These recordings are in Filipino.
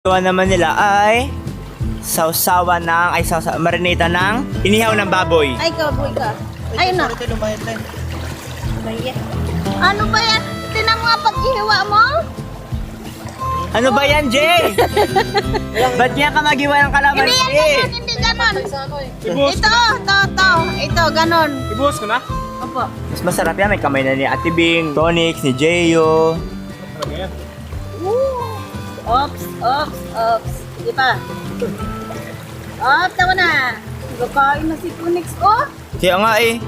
Gawa naman nila ay marinata ng inihaw ng baboy. Ay, kaboy ka. Ayun na. Ano ba yan? Tinan mo nga pag-ihiwa mo. Ano ba yan, Jay? Ba't niya ka magiwa ng Hindi kalamansi? yan ganon, hindi ganon. Ito, ganon. Ibuhos ko na? Opo. Mas masarap yan. May kamay na ni Ate Bing, Tonix, ni Jeyo. Ops. Di ba? Tawa na. Gakain na si Tunix, oh. Kaya nga eh.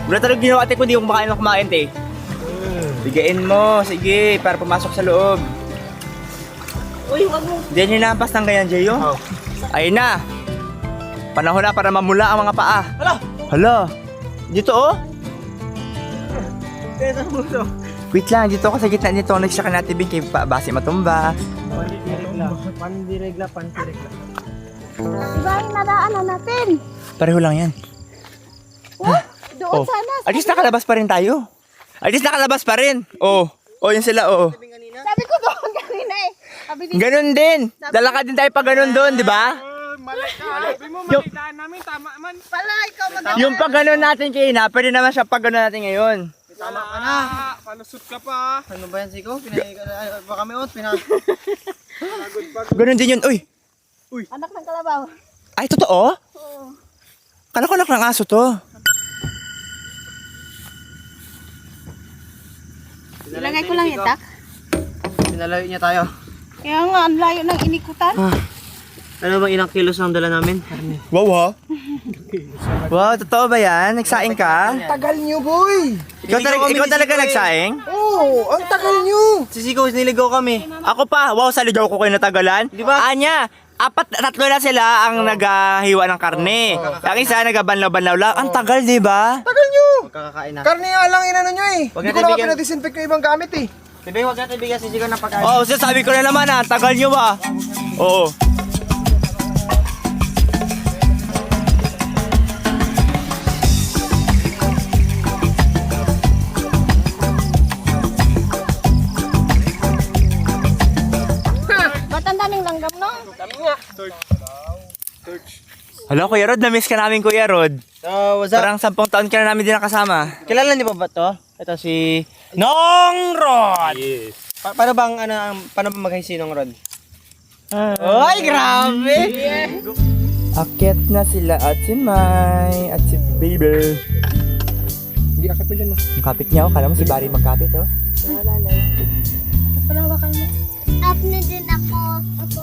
Wala talagang ginawa ate ko, di ko kumakain ng kumain eh. Bigain mo, sige, para pumasok sa loob. Uy, wag mo. Diyan yung nampas ng ganyan, Jeyo. Oo. Ayun na. Panahon na para mamula ang mga paa. Hala. Dito oh. Wait lang, dito ako sa gitna nito. Nagsaka natin Bing kay base matumba. Pandiregla. Diba yung nadaanan natin? Pareho lang yan. Doon Oh. sana. At least nakalabas pa rin tayo. At least nakalabas pa rin. Oh. Oh, yun sila oh. Sabi ko doon kanina eh. Sabi ni Ganun din. Dala ka din tayo pa ganun doon, di ba? Mali ka. Sabi mo, malitaan namin. Tama man. pala, ikaw madami. Yung pag ganun natin kina, pwede naman siya pag ganun natin ngayon. Tama ka na. Palusot ka pa. Ano ba yan, Siko? Baka may ot, Ganun din yun. Uy. Anak ng kalabaw. Ay, totoo? Oo. Kala ko ng aso to. Ilagay ko lang itak. Pinalayo niya tayo. Kaya nga, ang layo ng inikutan. Ano bang ilang kilos ang dala namin? Wow ha? Wow, totoo ba yan? Nagsaing ka? Tagal niyo, boy! Ikaw talaga nagsaing? Oo, ang tagal niyo! Si Siko, niligaw kami. Ako pa, wow, sa ligaw ko kayo natagalan. Di ba? Anya, tatlo na sila ang naghiwa ng karne. Ang isa nagabanlaw-banlaw lang. Ang tagal, di ba? Tagal niyo! Magkakakain na. Karne nga lang inano niyo eh. Wag Hindi natin ko naman bigyan. pinadisinfect yung ibang gamit eh. Bebe, huwag natin bigyan si Siko ng pagkain. Oo, sabi ko na naman ang tagal nyo ba? Oo. Ba't ang daming langgam, no? Hello, Kuya Rod. Na-miss ka namin, Kuya Rod. So, what's up? Parang 10 taon ka na namin din nakasama. Kilala niyo ba to? Ito si... Nong Rod! Yes. paano bang mag-hi si Nong Rod? Ay, grabe! Akit na sila at si Mai at si Baby. Hindi akapil dyan mo. Ang kapit niya, oh. Kala mo si Barry magkapit, oh. Palawakan mo. Up na din ako.